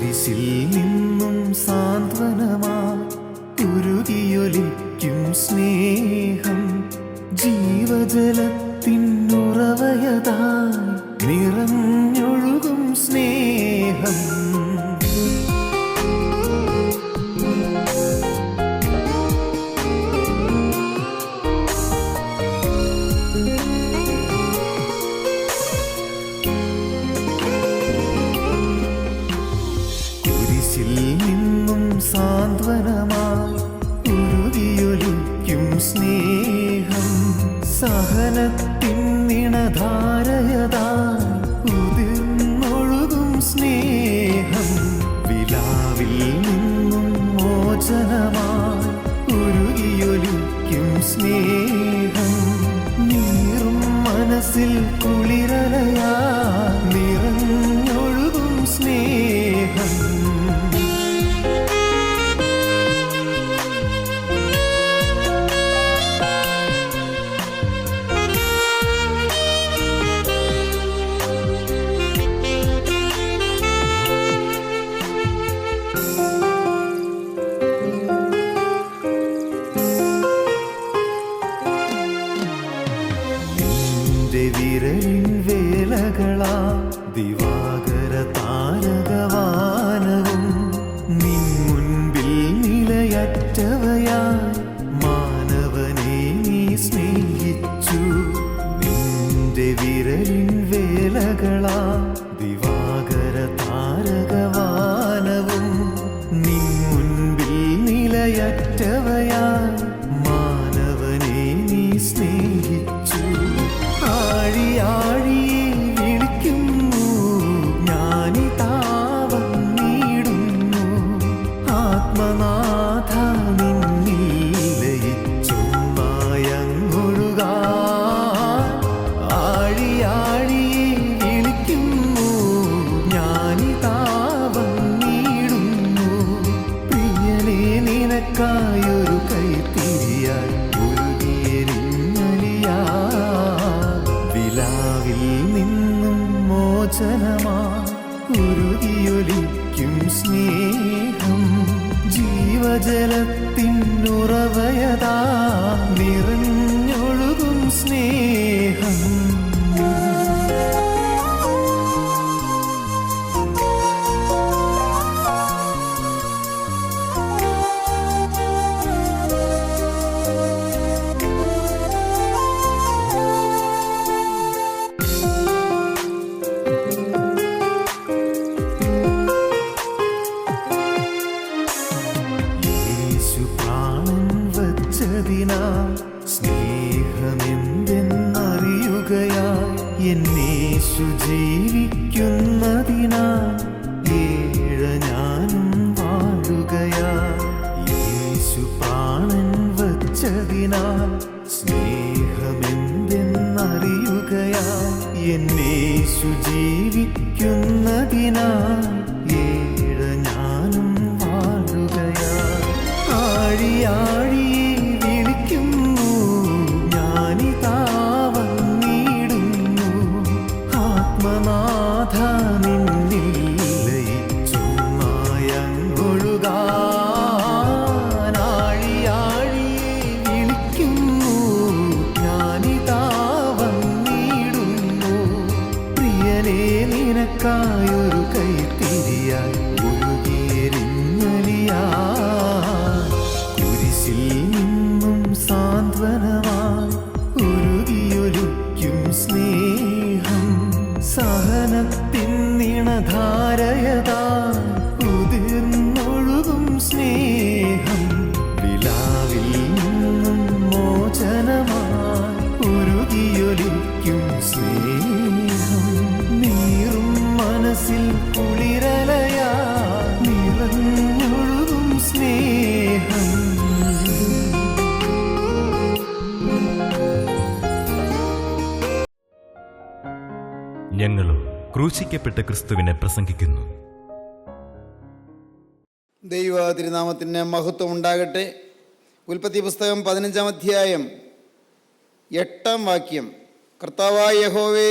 കുരിശിൽ നിന്നും സാന്ത്വനമായി ഉരുകിയൊലിക്കും സ്നേഹം, ജീവജലത്തിനുറവയതായി നിറഞ്ഞൊഴുകും സ്നേഹം. സാന്ത്വനമായി ഉരുകിയൊലിക്കും സ്നേഹം, സഹനത്തിൻ നിണധാരയതായി ഉതിർന്നൊഴുകും സ്നേഹം, വിലാവിൽ നിന്നും മോചനമായി ഉരുകിയൊലിക്കും സ്നേഹം, നീറും മനസ്സിൽ കുളിരലയായി നിറഞ്ഞൊഴുകും സ്നേഹം. വിരലിൻ വേലകളാ ദിവാകര താരകവാനവും, നിൻ മുൻപിൽ നിലയറ്റവയായി മാനവനെ നീ സ്നേഹിച്ചു. നിന്റെ വിരലിൻ വേലകളാ ദിവാകര താരകവാനവും, നിൻ മുൻപിൽ നിലയറ്റവയായി മാനവനെ നീ സ്നേഹിച്ചു. ആഴിയാഴിയെ വിളിക്കുന്നു ഞാനിതാ വന്നിടുന്നു, ആത്മനാഥ നിന്നിൽ ലയിച്ചൊന്നായങ്ങൊഴുകാൻ. ആഴിയാഴിയെ വിളിക്കുന്നു ഞാനിതാ വന്നിടുന്നു, പ്രിയനെ നിനക്കായൊരു കൈത്തിരിയായി വിലാവിൽ നിന്നും മോചനമായി ഉരുകിയൊലിക്കും സ്നേഹം, ജീവജലത്തിനുറവയതാ നിറഞ്ഞൊഴുകും സ്നേഹം. സ്നേഹമെന്തെന്നറിയുകയായി എന്നേശു ജീവിക്കുന്നതിനാൽ ഏഴ ഞാനും വാഴുകയായി. യേശു പ്രാണൻ വച്ചതിനാൽ സ്നേഹമെന്തെന്നറിയുകയായി എന്നേശു ജീവിക്കുന്നതിനാൽ ഏഴ ഞാനും വാഴുകയായി. ആഴിയാഴിയെ വിളിക്കുന്നു ഞാനിതാ വന്നിടുന്നു, ആത്മനാഥ നിന്നിൽ ലയിച്ചൊന്നായങ്ങൊഴുകാൻ. ആഴിയാഴിയെ വിളിക്കുന്നു ഞാനിതാ വന്നിടുന്നു, പ്രിയനെ നിനക്കായൊരു കൈത്തിരിയായി ഒഴുകിയെരിഞ്ഞലിയാൻ. കുരിശിൽ നിന്നും സാന്ത്വനമായി ഉരുകിയൊലിക്കും സ്നേഹം, സഹനത്തിൻ നിണധാരയതായി ഉതിർന്നൊഴുകും സ്നേഹം, വിലാവിൽ നിന്നും മോചനമായി ഉരുകിയൊലിക്കും സ്നേഹം, നീറും മനസ്സിൽ കുളിരലയായി നിറഞ്ഞൊഴുകും സ്നേഹം. ഞങ്ങളും ക്രൂശിക്കപ്പെട്ട ക്രിസ്തുവിനെ പ്രസംഗിക്കുന്നു. ദൈവ തിരുനാമത്തിന് മഹത്വം ഉണ്ടാകട്ടെ. ഉൽപ്പത്തി പുസ്തകം 15-ാം അധ്യായം 8-ാം വാക്യം, കർത്താവായ യഹോവേ,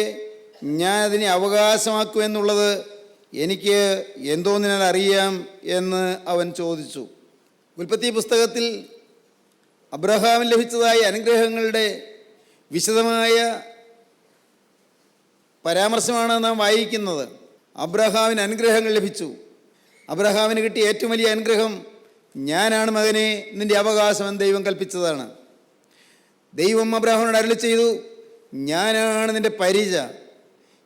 ഞാൻ അതിനെ അവകാശമാക്കുമെന്നുള്ളത് എനിക്ക് എന്തോന്നിനാൽ അറിയാം എന്ന് അവൻ ചോദിച്ചു. ഉൽപ്പത്തി പുസ്തകത്തിൽ അബ്രഹാമിന് ലഭിച്ചതായ അനുഗ്രഹങ്ങളുടെ വിശദമായ പരാമർശമാണ് നാം വായിക്കുന്നത്. അബ്രഹാമിന് അനുഗ്രഹങ്ങൾ ലഭിച്ചു. അബ്രഹാമിന് കിട്ടിയ ഏറ്റവും വലിയ അനുഗ്രഹം, ഞാനാണ് മകനെ നിൻ്റെ അവകാശം എന്ന് ദൈവം കൽപ്പിച്ചതാണ്. ദൈവം അബ്രഹാമിനോട് അരുളി ചെയ്തു, ഞാനാണ് നിൻ്റെ പരിച,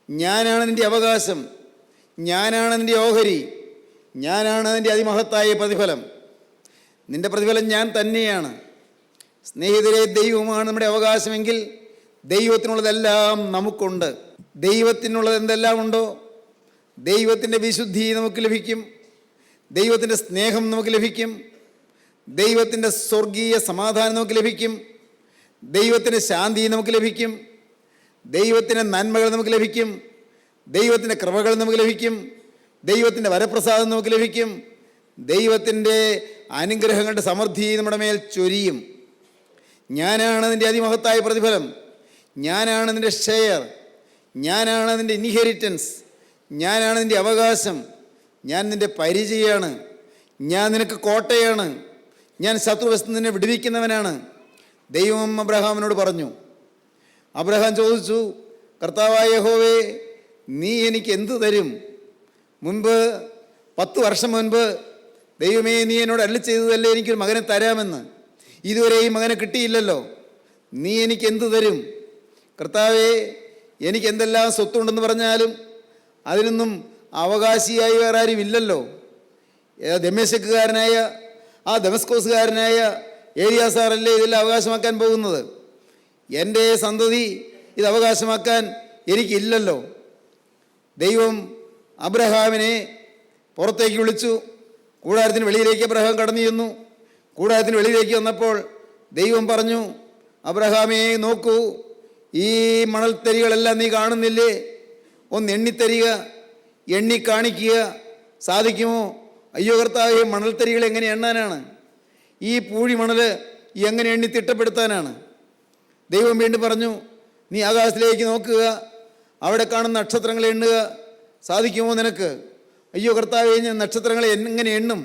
ഞാനാണ് നിൻ്റെ അവകാശം, ഞാനാണ് നിൻ്റെ ഓഹരി, ഞാനാണ് നിൻ്റെ അതിമഹത്തായ പ്രതിഫലം. നിൻ്റെ പ്രതിഫലം ഞാൻ തന്നെയാണ്. സ്നേഹിതരെ, ദൈവമാണ് നമ്മുടെ അവകാശമെങ്കിൽ ദൈവത്തിനുള്ളതെല്ലാം നമുക്കുണ്ട്. ദൈവത്തിനുള്ളത് എന്തെല്ലാം ഉണ്ടോ, ദൈവത്തിൻ്റെ വിശുദ്ധി നമുക്ക് ലഭിക്കും, ദൈവത്തിൻ്റെ സ്നേഹം നമുക്ക് ലഭിക്കും, ദൈവത്തിൻ്റെ സ്വർഗീയ സമാധാനം നമുക്ക് ലഭിക്കും, ദൈവത്തിൻ്റെ ശാന്തി നമുക്ക് ലഭിക്കും, ദൈവത്തിൻ്റെ നന്മകൾ നമുക്ക് ലഭിക്കും, ദൈവത്തിൻ്റെ കൃപകൾ നമുക്ക് ലഭിക്കും, ദൈവത്തിൻ്റെ വരപ്രസാദം നമുക്ക് ലഭിക്കും, ദൈവത്തിൻ്റെ അനുഗ്രഹങ്ങളുടെ സമൃദ്ധി നമ്മുടെ മേൽ ചൊരിയും. ഞാനാണ് നിൻ്റെ അതിമഹത്തായ പ്രതിഫലം, ഞാനാണ് നിൻ്റെ ഷെയർ, ഞാനാണ് നിൻ്റെ ഇൻഹെറിറ്റൻസ്, ഞാനാണ് നിൻ്റെ അവകാശം, ഞാൻ നിൻ്റെ പരിചയാണ്, ഞാൻ നിനക്ക് കോട്ടയാണ്, ഞാൻ ശത്രുവശത്ത് നിന്നെ വിടുവിക്കുന്നവനാണ്. ദൈവം അബ്രഹാമിനോട് പറഞ്ഞു. അബ്രഹാം ചോദിച്ചു, കർത്താവായ യഹോവേ, നീ എനിക്ക് എന്ത് തരും? മുൻപ് 10 വർഷം മുൻപ് ദൈവമേ, നീ എന്നോട് അരുളി ചെയ്തതല്ലേ എനിക്കൊരു മകനെ തരാമെന്ന്. ഇതുവരെ ഈ മകനെ കിട്ടിയില്ലല്ലോ. നീ എനിക്ക് എന്ത് തരും? കർത്താവേ, എനിക്ക് എന്തെല്ലാം സ്വത്തുണ്ടെന്ന് പറഞ്ഞാലും അതിനൊന്നും അവകാശിയായി വേറെ ആരും ഇല്ലല്ലോ. ദമേശക്കുകാരനായ ആ ദമസ്കോസുകാരനായ ഏലിയാസാറല്ലേ ഇതെല്ലാം അവകാശമാക്കാൻ പോകുന്നത്. എൻ്റെ സന്തതി ഇത് അവകാശമാക്കാൻ എനിക്കില്ലല്ലോ. ദൈവം അബ്രഹാമിനെ പുറത്തേക്ക് വിളിച്ചു. കൂടാരത്തിന് വെളിയിലേക്ക് അബ്രഹാം കടന്നു ചെന്നു. കൂടാരത്തിന് വെളിയിലേക്ക് വന്നപ്പോൾ ദൈവം പറഞ്ഞു, അബ്രഹാമേ, നോക്കൂ, ഈ മണൽത്തരികളെല്ലാം നീ കാണുന്നില്ലേ? ഒന്ന് എണ്ണിത്തരിക, എണ്ണി കാണിക്കുക. സാധിക്കുമോ? അയ്യോ കർത്താവേ, മണൽത്തരികൾ എങ്ങനെ എണ്ണാനാണ്? ഈ പൂഴി മണൽ എങ്ങനെ എണ്ണി തിട്ടപ്പെടുത്താനാണ്? ദൈവം വീണ്ടും പറഞ്ഞു, നീ ആകാശത്തിലേക്ക് നോക്കുക, അവിടെ കാണുന്ന നക്ഷത്രങ്ങളെ എണ്ണുക. സാധിക്കുമോ നിനക്ക്? അയ്യോ കർത്താവേ, ഞാൻ നക്ഷത്രങ്ങളെ എങ്ങനെ എണ്ണും?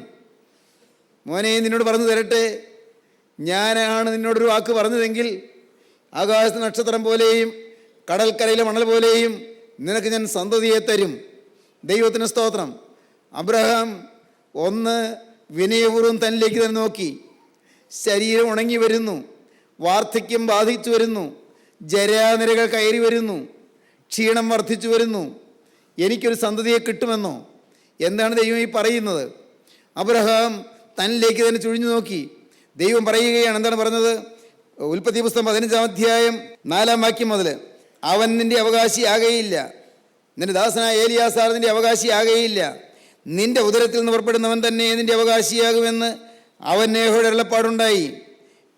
മോനെ, നിന്നോട് പറഞ്ഞു തരട്ടെ, ഞാനാണ് നിന്നോടൊരു വാക്ക് പറഞ്ഞതെങ്കിൽ ആകാശ നക്ഷത്രം പോലെയും കടൽക്കരയിലെ മണൽ പോലെയും നിനക്ക് ഞാൻ സന്തതിയെ തരും. ദൈവത്തിന് സ്തോത്രം. അബ്രഹാം ഒന്ന് വിനയപൂർവ്വം തന്നിലേക്ക് തന്നെ നോക്കി. ശരീരം ഉണങ്ങി വരുന്നു, വാർദ്ധക്യം ബാധിച്ചു വരുന്നു, ജരാനിരകൾ കയറി വരുന്നു, ക്ഷീണം വർദ്ധിച്ചു വരുന്നു. എനിക്കൊരു സന്തതിയെ കിട്ടുമെന്നോ? എന്താണ് ദൈവം ഈ പറയുന്നത്? അബ്രഹാം തന്നിലേക്ക് തന്നെ ചുഴിഞ്ഞു നോക്കി. ദൈവം പറയുകയാണ്. എന്താണ് പറഞ്ഞത്? ഉൽപ്പത്തി പുസ്തകം 15-ാം അധ്യായം 4-ാം വാക്യം മുതൽ, അവൻ നിൻ്റെ അവകാശിയാകയില്ല, നിൻ്റെ ദാസനായ ഏലിയാസാർ നിൻ്റെ അവകാശിയാകയില്ല, നിൻ്റെ ഉദരത്തിൽ നിന്ന് പുറപ്പെടുന്നവൻ തന്നെ നിൻ്റെ അവകാശിയാകുമെന്ന് അവൻ യഹോവയുടെ അരുളപ്പാടുണ്ടായി.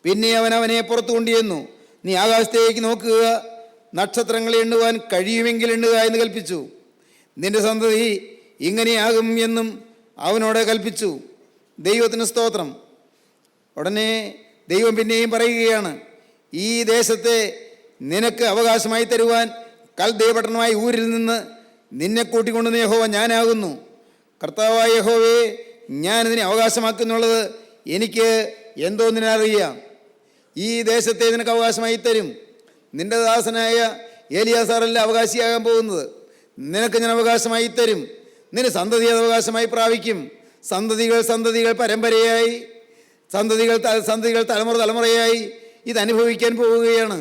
പിന്നെ അവൻ അവനെ പുറത്തു കൊണ്ടുചെന്നു. നീ ആകാശത്തേക്ക് നോക്കുക, നക്ഷത്രങ്ങളെ എണ്ണുവാൻ കഴിയുമെങ്കിൽ എണ്ണുക എന്ന് കൽപ്പിച്ചു. നിൻ്റെ സന്തതി ഇങ്ങനെയാകും എന്നും അവനോട് കൽപ്പിച്ചു. ദൈവത്തിന് സ്തോത്രം. ഉടനെ ദൈവം പിന്നെയും പറയുകയാണ്, ഈ ദേശത്തെ നിനക്ക് അവകാശമായി തരുവാൻ കൽദൈവപട്ടണമായ ഊരിൽ നിന്ന് നിന്നെ കൂട്ടിക്കൊണ്ടുവന്ന യഹോവ ഞാനാകുന്നു. കർത്താവായ യഹോവേ, ഞാൻ ഇതിനെ അവകാശമാക്കുന്നുള്ളത് എനിക്ക് എന്തോന്നിനറിയാം. ഈ ദേശത്തെ നിനക്ക് അവകാശമായി തരും. നിൻ്റെ ദാസനായ ഏലിയാസാറല്ല അവകാശിയാകാൻ പോകുന്നത്. നിനക്ക് ഞാൻ അവകാശമായി തരും. നിന്റെ സന്തതി അത് അവകാശമായി പ്രാപിക്കും. സന്തതികൾ സന്തതികൾ പരമ്പരയായി, സന്തതികൾ തലമുറ തലമുറയായി ഇതനുഭവിക്കാൻ പോവുകയാണ്.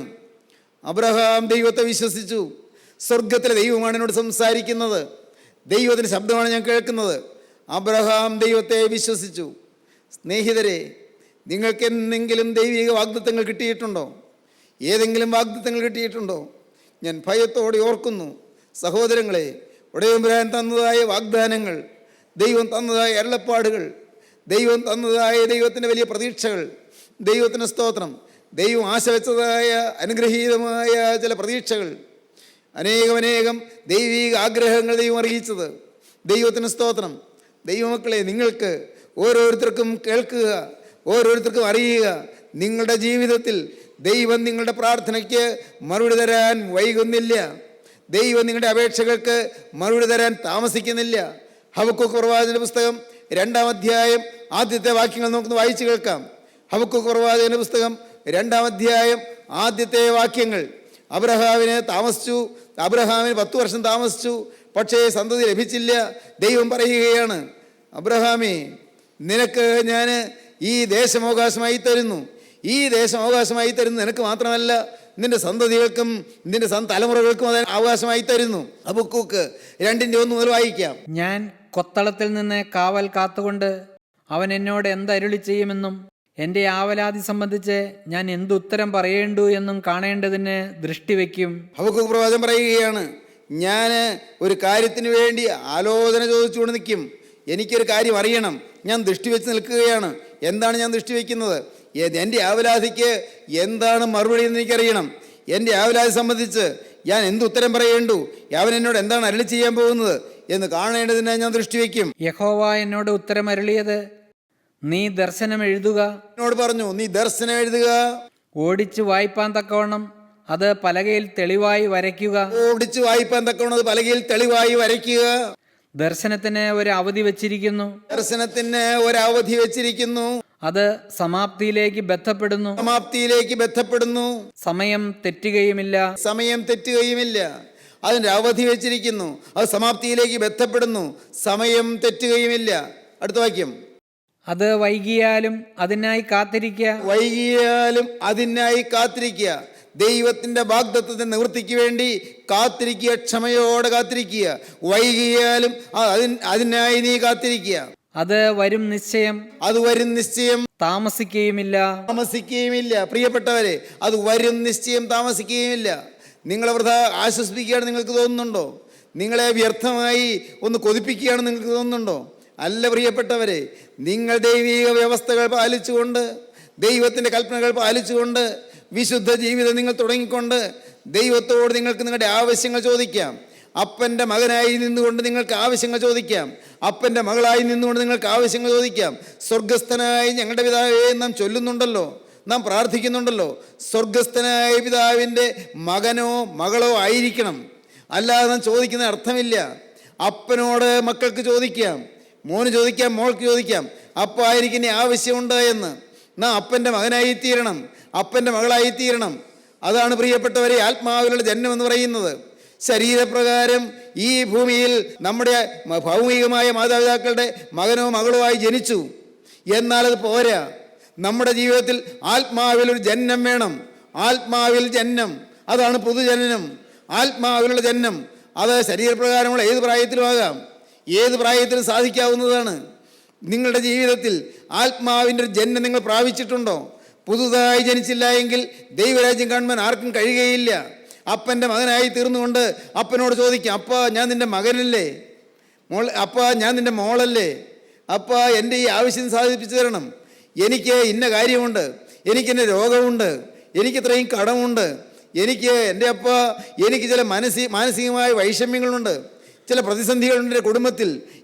അബ്രഹാം ദൈവത്തെ വിശ്വസിച്ചു. സ്വർഗത്തിലെ ദൈവമാണ് എന്നോട് സംസാരിക്കുന്നത്, ദൈവത്തിൻ്റെ ശബ്ദമാണ് ഞാൻ കേൾക്കുന്നത്. അബ്രഹാം ദൈവത്തെ വിശ്വസിച്ചു. സ്നേഹിതരെ, നിങ്ങൾക്ക് എന്തെങ്കിലും ദൈവിക വാഗ്ദത്തങ്ങൾ കിട്ടിയിട്ടുണ്ടോ? ഏതെങ്കിലും വാഗ്ദത്തങ്ങൾ കിട്ടിയിട്ടുണ്ടോ? ഞാൻ ഭയത്തോടെ ഓർക്കുന്നു. സഹോദരങ്ങളെ, ഉടയമ്പുരാൻ തന്നതായ വാഗ്ദാനങ്ങൾ, ദൈവം തന്നതായ അരുളപ്പാടുകൾ, ദൈവം തന്നതായ ദൈവത്തിൻ്റെ വലിയ പ്രതീക്ഷകൾ, ദൈവത്തിന് സ്തോത്രം. ദൈവം ആശവെച്ചതായ അനുഗ്രഹീതമായ ചില പ്രതീക്ഷകൾ, അനേകം ദൈവിക ആഗ്രഹങ്ങൾ ദൈവം അറിയിച്ചത്. ദൈവത്തിന് സ്തോത്രം. ദൈവമക്കളെ, നിങ്ങൾക്ക് ഓരോരുത്തർക്കും കേൾക്കുക, ഓരോരുത്തർക്കും അറിയുക, നിങ്ങളുടെ ജീവിതത്തിൽ ദൈവം നിങ്ങളുടെ പ്രാർത്ഥനയ്ക്ക് മറുപടി തരാൻ വൈകുന്നില്ല. ദൈവം നിങ്ങളുടെ അപേക്ഷകൾക്ക് മറുപടി തരാൻ താമസിക്കുന്നില്ല. ഹബക്കൂക്ക് പ്രവാചകന്റെ പുസ്തകം 2-ാം അധ്യായം ആദ്യത്തെ വാക്യങ്ങൾ നമുക്കൊന്ന് വായിച്ചു കേൾക്കാം. ഹബക്കൂക്ക് പ്രവാചകന്റെ പുസ്തകം 2-ാം അധ്യായം ആദ്യത്തെ വാക്യങ്ങൾ. അബ്രഹാമിന് 10 വർഷം താമസിച്ചു, പക്ഷേ സന്തതി ലഭിച്ചില്ല. ദൈവം പറയുകയാണ്, അബ്രഹാമേ, നിനക്ക് ഞാൻ ഈ ദേശം അവകാശമായി തരുന്നു. ഈ ദേശം അവകാശമായി തരുന്നു നിനക്ക് മാത്രമല്ല, നിന്റെ സന്തതികൾക്കും നിന്റെ തലമുറകൾക്കും അത് അവകാശമായി തരുന്നു. ഹബക്കൂക്ക് 2:1 മുതൽ വായിക്കാം. ഞാൻ കൊത്തളത്തിൽ നിന്ന് കാവൽ കാത്തുകൊണ്ട് അവൻ എന്നോട് എന്തരുളി ചെയ്യുമെന്നും എൻ്റെ ആവലാതി സംബന്ധിച്ച് ഞാൻ എന്തുത്തരം പറയേണ്ടു എന്നും കാണേണ്ടതിന് ദൃഷ്ടിവെക്കും. ഹബക്കൂക്ക് പ്രവാചകൻ പറയുകയാണ്, ഞാൻ ഒരു കാര്യത്തിന് വേണ്ടി ആലോചന ചോദിച്ചുകൊണ്ട് നിൽക്കും. എനിക്കൊരു കാര്യം അറിയണം, ഞാൻ ദൃഷ്ടി വെച്ച് നിൽക്കുകയാണ്. എന്താണ് ഞാൻ ദൃഷ്ടി വയ്ക്കുന്നത്? എൻ്റെ ആവലാതിക്ക് എന്താണ് മറുപടി എന്ന് എനിക്കറിയണം. എൻ്റെ ആവലാതി സംബന്ധിച്ച് ഞാൻ എന്തുത്തരം പറയേണ്ടു, അവൻ എന്നോട് എന്താണ് അരുളി ചെയ്യാൻ പോകുന്നത് എന്ന് കാണേണ്ടതിന് ഞാൻ ദൃഷ്ടി വയ്ക്കും. യഹോവ എന്നോട് ഉത്തരം അരുളിയത്, നീ ദർശനം എഴുതുക. എന്നോട് പറഞ്ഞു, നീ ദർശനം എഴുതുക, ഓടിച്ചു വായിപ്പാൻ തക്കവണ്ണം അത് പലകയിൽ തെളിവായി വരയ്ക്കുക. ഓടിച്ചു വായിപ്പാൻ തക്കവണ്ണം അത് പലകയിൽ തെളിവായി വരയ്ക്കുക. ദർശനത്തിന് ഒരു അവധി വച്ചിരിക്കുന്നു. ദർശനത്തിന് ഒരവധി വെച്ചിരിക്കുന്നു. അത് സമാപ്തിയിലേക്ക് ബന്ധപ്പെടുന്നു. സമാപ്തിയിലേക്ക് ബന്ധപ്പെടുന്നു. സമയം തെറ്റുകയുമില്ല. സമയം തെറ്റുകയുമില്ല. അതിൻ്റെ അവധി വെച്ചിരിക്കുന്നു. അത് സമാപ്തിയിലേക്ക് ബന്ധപ്പെടുന്നു. സമയം തെറ്റുകയുമില്ല. അടുത്ത വാക്യം. അത് വൈകിയാലും അതിനായി കാത്തിരിക്കുക. വൈകിയാലും അതിനായി കാത്തിരിക്കുക. ദൈവത്തിൻ്റെ വാഗ്ദത്തത്തിൻ്റെ നിവൃത്തിക്ക് വേണ്ടി കാത്തിരിക്കുക, ക്ഷമയോടെ കാത്തിരിക്കുക. വൈകിയാലും അതിനായി നീ കാത്തിരിക്കുക. അത് വരും നിശ്ചയം. അത് വരും നിശ്ചയം, താമസിക്കുകയുമില്ല. താമസിക്കുകയുമില്ല. പ്രിയപ്പെട്ടവരെ, അത് വരും നിശ്ചയം, താമസിക്കുകയുമില്ല. നിങ്ങളെ വൃഥാ ആശ്വസിപ്പിക്കുകയാണ് നിങ്ങൾക്ക് തോന്നുന്നുണ്ടോ? നിങ്ങളെ വ്യർത്ഥമായി ഒന്ന് കൊതിപ്പിക്കുകയാണ് നിങ്ങൾക്ക് തോന്നുന്നുണ്ടോ? അല്ല പ്രിയപ്പെട്ടവരെ, നിങ്ങൾ ദൈവിക വ്യവസ്ഥകൾ പാലിച്ചുകൊണ്ട്, ദൈവത്തിൻ്റെ കൽപ്പനകൾ പാലിച്ചുകൊണ്ട് വിശുദ്ധ ജീവിതം നിങ്ങൾ തുടങ്ങിക്കൊണ്ട് ദൈവത്തോട് നിങ്ങൾക്ക് നിങ്ങളുടെ ആവശ്യങ്ങൾ ചോദിക്കാം. അപ്പൻ്റെ മകനായി നിന്നുകൊണ്ട് നിങ്ങൾക്ക് ആവശ്യങ്ങൾ ചോദിക്കാം. അപ്പൻ്റെ മകളായി നിന്നുകൊണ്ട് നിങ്ങൾക്ക് ആവശ്യങ്ങൾ ചോദിക്കാം. സ്വർഗസ്ഥനായി ഞങ്ങളുടെ പിതാവേ നാം ചൊല്ലുന്നുണ്ടല്ലോ, നാം പ്രാർത്ഥിക്കുന്നുണ്ടല്ലോ. സ്വർഗസ്ഥനായ പിതാവിൻ്റെ മകനോ മകളോ ആയിരിക്കണം, അല്ലാതെ നാം ചോദിക്കുന്ന അർത്ഥമില്ല. അപ്പനോട് മക്കൾക്ക് ചോദിക്കാം, മോന് ചോദിക്കാം, മോൾക്ക് ചോദിക്കാം, അപ്പ ആയിരിക്കുന്ന ആവശ്യമുണ്ട് എന്ന്. നാം അപ്പൻ്റെ മകനായിത്തീരണം, അപ്പൻ്റെ മകളായിത്തീരണം. അതാണ് പ്രിയപ്പെട്ടവരെ ആത്മാവിലുള്ള ജന്മം എന്ന് പറയുന്നത്. ശരീരപ്രകാരം ഈ ഭൂമിയിൽ നമ്മുടെ ഭൗമികമായ മാതാപിതാക്കളുടെ മകനോ മകളോ ആയി ജനിച്ചു. എന്നാൽ അത് പോരാ. നമ്മുടെ ജീവിതത്തിൽ ആത്മാവിലൊരു ജന്മം വേണം. ആത്മാവിൽ ജന്മം, അതാണ് പൊതുജനനം. ആത്മാവിലുള്ള ജന്മം അത് ശരീരപ്രകാരമുള്ള ഏത് പ്രായത്തിലും ആകാം, ഏത് പ്രായത്തിലും സാധിക്കാവുന്നതാണ്. നിങ്ങളുടെ ജീവിതത്തിൽ ആത്മാവിൻ്റെ ഒരു ജന്മം നിങ്ങൾ പ്രാപിച്ചിട്ടുണ്ടോ? പുതുതായി ജനിച്ചില്ല എങ്കിൽ ദൈവരാജ്യം കാണുവാൻ ആർക്കും കഴിയുകയില്ല. അപ്പൻ്റെ മകനായി തീർന്നുകൊണ്ട് അപ്പനോട് ചോദിക്കാം, അപ്പ ഞാൻ നിൻ്റെ മകനല്ലേ, അപ്പ ഞാൻ നിൻ്റെ മോളല്ലേ, അപ്പ എൻ്റെ ഈ ആവശ്യം സാധിപ്പിച്ചു തരണം. എനിക്ക് ഇന്ന കാര്യമുണ്ട്, എനിക്കെൻ്റെ രോഗമുണ്ട്, എനിക്കിത്രയും കടമുണ്ട്, എൻ്റെ അപ്പ എനിക്ക് ചില മാനസികമായ വൈഷമ്യങ്ങളുണ്ട്, ചില പ്രതിസന്ധികളുണ്ട്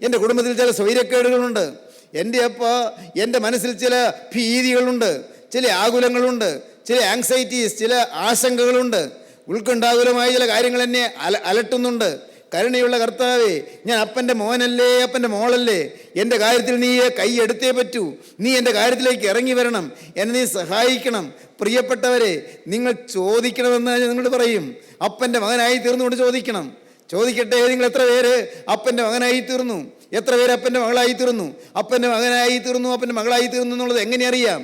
എൻ്റെ കുടുംബത്തിൽ ചില സ്വൈരക്കേടുകളുണ്ട്. എൻ്റെ അപ്പ എൻ്റെ മനസ്സിൽ ചില ഭീതികളുണ്ട്, ചില ആകുലങ്ങളുണ്ട്, ചില ആങ്സൈറ്റീസ്, ചില ആശങ്കകളുണ്ട്, ഉൾക്കൊണ്ടാകുലമായ ചില കാര്യങ്ങൾ എന്നെ അലട്ടുന്നുണ്ട്. കരുണയുള്ള കർത്താവേ, ഞാൻ അപ്പൻ്റെ മോനല്ലേ, അപ്പൻ്റെ മോളല്ലേ, എൻ്റെ കാര്യത്തിൽ നീ കൈ എടുത്തേ പറ്റൂ. നീ എൻ്റെ കാര്യത്തിലേക്ക് ഇറങ്ങി വരണം, എന്നെ നീ സഹായിക്കണം. പ്രിയപ്പെട്ടവരെ, നിങ്ങൾ ചോദിക്കണമെന്ന് നിങ്ങളോട് പറയും. അപ്പൻ്റെ മകനായി തീർന്നുകൊണ്ട് ചോദിക്കണം. ചോദിക്കട്ടെ, നിങ്ങൾ എത്ര പേര് അപ്പൻ്റെ മകനായി തീർന്നു? എത്ര പേര് അപ്പൻ്റെ മകളായി തീർന്നു? അപ്പൻ്റെ മകനായി തീർന്നു, അപ്പൻ്റെ മകളായി തീർന്നു എന്നുള്ളത് എങ്ങനെ അറിയാം?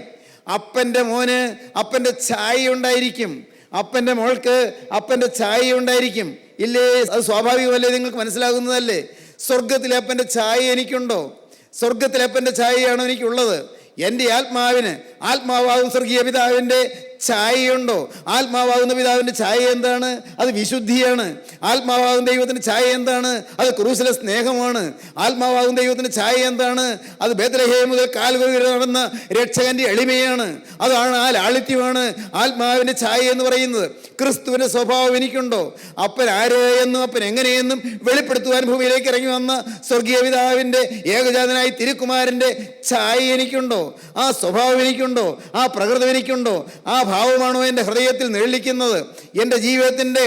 അപ്പൻ്റെ മോന് അപ്പൻ്റെ ഛായ ഉണ്ടായിരിക്കും, അപ്പൻ്റെ മോൾക്ക് അപ്പൻ്റെ ഛായ ഉണ്ടായിരിക്കും. ഇല്ലേ? അത് സ്വാഭാവികമല്ലേ? നിങ്ങൾക്ക് മനസ്സിലാകുന്നതല്ലേ? സ്വർഗത്തിലെ അപ്പൻ്റെ ഛായ എനിക്കുണ്ടോ? സ്വർഗത്തിലെ അപ്പൻ്റെ ഛായയാണോ എനിക്കുള്ളത്? എൻ്റെ ആത്മാവിന് ആത്മാവാകും സ്വർഗീയ പിതാവിൻ്റെ ഛായയുണ്ടോ? ആത്മാവാകുന്ന പിതാവിൻ്റെ ഛായ എന്താണ്? അത് വിശുദ്ധിയാണ്. ആത്മാവാകുന്ന ദൈവത്തിൻ്റെ ഛായ എന്താണ്? അത് ക്രൂസിലെ സ്നേഹമാണ്. ആത്മാവാകുന്ന ദൈവത്തിൻ്റെ ഛായ എന്താണ്? അത് ബേത്ലഹേം മുതൽ കാൽവരി നടന്ന രക്ഷകൻ്റെ എളിമയാണ്. അതാണ് ആ ലാളിത്യമാണ് ആത്മാവിൻ്റെ ഛായ എന്ന് പറയുന്നത്. ക്രിസ്തുവിൻ്റെ സ്വഭാവം എനിക്കുണ്ടോ? അപ്പൻ ആര് എന്നും അപ്പൻ എങ്ങനെയെന്നും വെളിപ്പെടുത്തുവാൻ ഭൂമിയിലേക്ക് ഇറങ്ങി വന്ന സ്വർഗീയ പിതാവിൻ്റെ ഏകജാതനായി തിരുക്കുമാരൻ്റെ ഛായ എനിക്കുണ്ടോ? ആ സ്വഭാവം എനിക്കുണ്ടോ? എനിക്കുണ്ടോ? ആ പ്രകൃതം എനിക്കുണ്ടോ? ആ ഭാവമാണോ എൻ്റെ ഹൃദയത്തിൽ നിഴലിക്കുന്നത്? എൻ്റെ ജീവിതത്തിൻ്റെ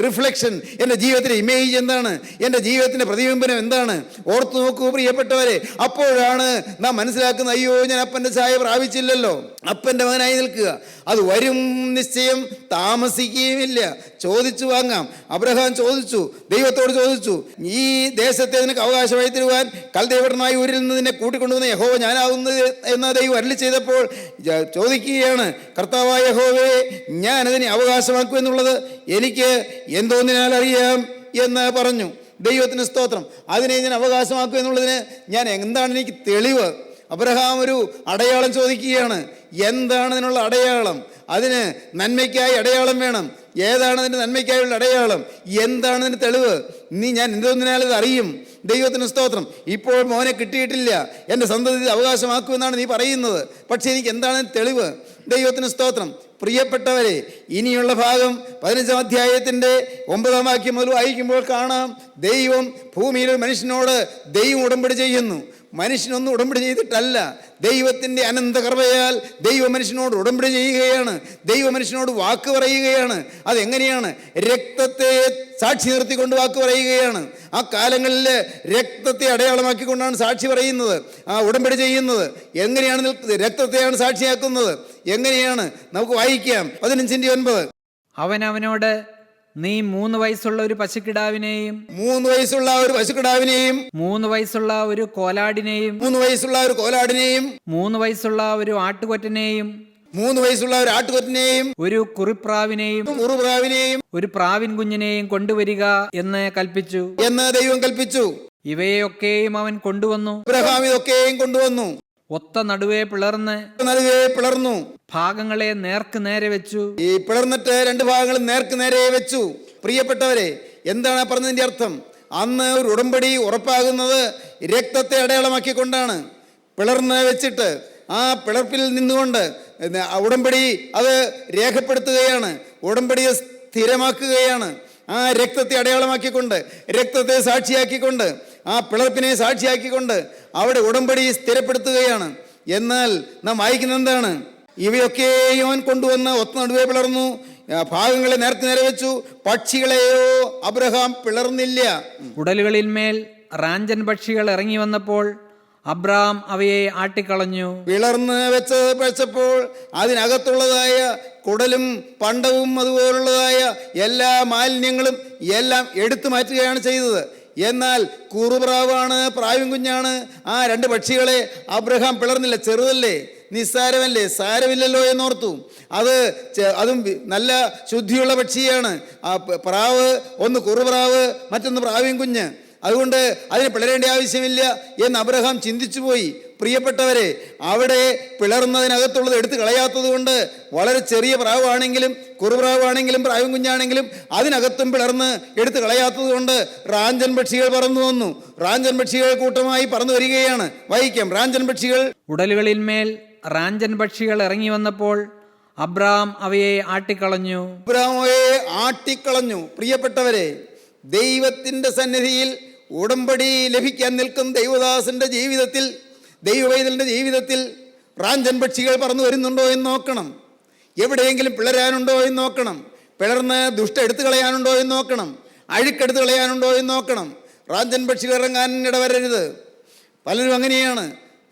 റിഫ്ലക്ഷൻ, എൻ്റെ ജീവിതത്തിൻ്റെ ഇമേജ് എന്താണ്? എൻ്റെ ജീവിതത്തിൻ്റെ പ്രതിബിംബനം എന്താണ്? ഓർത്തു നോക്കൂ പ്രിയപ്പെട്ടവരെ. അപ്പോഴാണ് നാം മനസ്സിലാക്കുന്നത്, അയ്യോ, ഞാൻ അപ്പൻ്റെ ഛായ പ്രാപിച്ചില്ലല്ലോ. അപ്പൻ്റെ മകനായി നിൽക്കുക, അത് വരും നിശ്ചയം, താമസിക്കുകയുമില്ല. ചോദിച്ചു വാങ്ങാം. അബ്രഹാം ചോദിച്ചു, ദൈവത്തോട് ചോദിച്ചു, ഈ ദേശത്തെ നിനക്ക് അവകാശമായി തരുവാൻ കൽദേവടനായി ഊരിൽ നിന്ന് നിന്നെ കൂട്ടിക്കൊണ്ടുവന്ന യഹോവ ഞാനാവുന്നത് എന്ന ദൈവം അരുളി ചെയ്തപ്പോൾ ചോദിക്കുകയാണ്, കർത്താവായ യഹോവേ, ഞാനതിനെ അവകാശമാക്കും എന്നുള്ളത് എനിക്ക് എന്തോന്നിനാൽ അറിയാം എന്ന് പറഞ്ഞു. ദൈവത്തിന് സ്തോത്രം. അതിനെ ഞാൻ അവകാശമാക്കും എന്നുള്ളതിന് ഞാൻ എന്താണ് എനിക്ക് തെളിവ്? അബ്രഹാം ഒരു അടയാളം ചോദിക്കുകയാണ്. എന്താണ് അതിനുള്ള അടയാളം? അതിന് നന്മയ്ക്കായി അടയാളം വേണം. ഏതാണ് അതിൻ്റെ നന്മയ്ക്കായുള്ള അടയാളം? എന്താണ് അതിന് തെളിവ്? ഞാൻ എന്തോന്നിനാലത് അറിയും? ദൈവത്തിന് സ്തോത്രം. ഇപ്പോൾ മോനെ കിട്ടിയിട്ടില്ല, എൻ്റെ സന്തതി അവകാശമാക്കുമെന്നാണ് നീ പറയുന്നത്. പക്ഷേ എനിക്ക് എന്താണ് തെളിവ്? ദൈവത്തിന് സ്തോത്രം. പ്രിയപ്പെട്ടവരെ, ഇനിയുള്ള ഭാഗം 15-ാം അധ്യായത്തിൻ്റെ 9-ാം വാക്യം മുതൽ വായിക്കുമ്പോൾ കാണാം, ദൈവം ഭൂമിയിൽ മനുഷ്യനോട് ദൈവം ഉടമ്പടി ചെയ്യുന്നു. മനുഷ്യനൊന്നും ഉടമ്പടി ചെയ്തിട്ടല്ല, ദൈവത്തിൻ്റെ അനന്തകൃപയാൽ ദൈവം മനുഷ്യനോട് ഉടമ്പടി ചെയ്യുകയാണ്. ദൈവം മനുഷ്യനോട് വാക്ക് പറയുകയാണ്. അതെങ്ങനെയാണ്? രക്തത്തെ സാക്ഷി നിർത്തിക്കൊണ്ട് വാക്ക് പറയുകയാണ്. ആ കാലങ്ങളിൽ രക്തത്തെ അടയാളമാക്കിക്കൊണ്ടാണ് സാക്ഷി പറയുന്നത്, ആ ഉടമ്പടി ചെയ്യുന്നത്. എങ്ങനെയാണ് രക്തത്തെയാണ് സാക്ഷിയാക്കുന്നത്? എങ്ങനെയാണ്? നമുക്ക് വായിക്കാം. 15:9. അവൻ അവനോട്, നീ 3 വയസ്സുള്ള ഒരു പശുക്കിടാവിനെയും 3 വയസ്സുള്ള ഒരു പശുക്കിടാവിനെയും 3 വയസ്സുള്ള ഒരു കോലാടിനെയും 3 വയസ്സുള്ള ഒരു കോലാടിനെയും 3 വയസ്സുള്ള ഒരു ആട്ടുകൊറ്റനെയും 3 വയസ്സുള്ള ഒരു ആട്ടുകൊറ്റനെയും ഒരു കുറിപ്രാവിനെയും ഉറുപ്രാവിനെയും ഒരു പ്രാവിൻ കുഞ്ഞിനെയും കൊണ്ടുവരിക എന്ന് കൽപ്പിച്ചു എന്ന് ദൈവം കൽപ്പിച്ചു. ഇവയൊക്കെയും അവൻ കൊണ്ടുവന്നു. അബ്രഹാം ഇതൊക്കെയും കൊണ്ടുവന്നു. ഒത്ത നടുവേ പിളർന്നു, ഭാഗങ്ങളെ നേർക്ക് നേരെ വെച്ചു. ഈ പിളർന്നിട്ട് 2 ഭാഗങ്ങളും നേർക്ക് നേരെ വെച്ചു. പ്രിയപ്പെട്ടവരെ, എന്താണ് പറഞ്ഞതിൻ്റെ അർത്ഥം? അന്ന് ഒരു ഉടമ്പടി ഉറപ്പാകുന്നത് രക്തത്തെ അടയാളമാക്കിക്കൊണ്ടാണ്. പിളർന്ന് വെച്ചിട്ട് ആ പിളർപ്പിൽ നിന്നുകൊണ്ട് ഉടമ്പടി അത് രേഖപ്പെടുത്തുകയാണ്, ഉടമ്പടിയെ സ്ഥിരമാക്കുകയാണ്. ആ രക്തത്തെ അടയാളമാക്കിക്കൊണ്ട്, രക്തത്തെ സാക്ഷിയാക്കിക്കൊണ്ട്, ആ പിളർപ്പിനെ സാക്ഷിയാക്കിക്കൊണ്ട് അവിടെ ഉടമ്പടി സ്ഥിരപ്പെടുത്തുകയാണ്. എന്നാൽ നാം വായിക്കുന്നത് എന്താണ്? ഇവയൊക്കെയും അവൻ കൊണ്ടുവന്ന് ഒത്ത നടുവേ പിളർന്നു, ഭാഗങ്ങളെ നേർക്ക് നേരെ വെച്ചു, പക്ഷികളെയോ അബ്രഹാം പിളർന്നില്ല. ഉടലുകളിന്മേൽ റാഞ്ചൻ പക്ഷികൾ ഇറങ്ങി വന്നപ്പോൾ അബ്രാം അവയെ ആട്ടിക്കളഞ്ഞു. പിളർന്ന് വെച്ചപ്പോൾ അതിനകത്തുള്ളതായ കുടലും പണ്ടവും അതുപോലുള്ളതായ എല്ലാ മാലിന്യങ്ങളും എല്ലാം എടുത്തു മാറ്റുകയാണ് ചെയ്തത്. എന്നാൽ കുറുപ്രാവാണ്, പ്രാവിൻ കുഞ്ഞാണ്, ആ 2 പക്ഷികളെ അബ്രഹാം പിളർന്നില്ല. ചെറുതല്ലേ, നിസ്സാരമല്ലേ, സാരമില്ലല്ലോ എന്നോർത്തു. അതും നല്ല ശുദ്ധിയുള്ള പക്ഷിയാണ്. ആ പ്രാവ്, ഒന്ന് കുറുപ്രാവ്, മറ്റൊന്ന് പ്രാവിൻ കുഞ്ഞ്. അതുകൊണ്ട് അതിനെ പിളരേണ്ട ആവശ്യമില്ല എന്ന് അബ്രഹാം ചിന്തിച്ചു പോയി. പ്രിയപ്പെട്ടവരെ, അവിടെ പിളർന്നതിനകത്തുള്ളത് എടുത്തു കളയാത്തത് കൊണ്ട് വളരെ ചെറിയ പ്രാവാണെങ്കിലും കുറുപ്രാവാണെങ്കിലും പ്രാവും കുഞ്ഞാണെങ്കിലും അതിനകത്തും പിളർന്ന് എടുത്തു കളയാത്തത് കൊണ്ട് റാഞ്ചൻ പക്ഷികൾ പറന്നു വന്നു. റാഞ്ചൻ പക്ഷികൾ കൂട്ടമായി പറന്നു വരികയാണ്. വായിക്കാം. റാഞ്ചൻ പക്ഷികൾ ഉടലുകളിന്മേൽ റാഞ്ചൻ പക്ഷികൾ ഇറങ്ങി വന്നപ്പോൾ അബ്രാം അവയെ ആട്ടിക്കളഞ്ഞു. അബ്രഹാം അവയെ ആട്ടിക്കളഞ്ഞു. പ്രിയപ്പെട്ടവരെ, ദൈവത്തിൻ്റെ സന്നിധിയിൽ ഉടമ്പടി ലഭിക്കാൻ നിൽക്കുന്ന ദൈവദാസന്റെ ജീവിതത്തിൽ, ദൈവവൈതലിൻ്റെ ജീവിതത്തിൽ റാഞ്ചൻ പക്ഷികൾ പറന്നു വരുന്നുണ്ടോ എന്ന് നോക്കണം. എവിടെയെങ്കിലും പിളരാനുണ്ടോ എന്ന് നോക്കണം. പിളർന്ന് എടുത്തു കളയാനുണ്ടോ എന്ന് നോക്കണം. അഴുക്കെടുത്ത് കളയാനുണ്ടോ എന്ന് നോക്കണം. റാഞ്ചൻ പക്ഷികൾ ഇറങ്ങാൻ ഇടവരരുത്. പലരും അങ്ങനെയാണ്.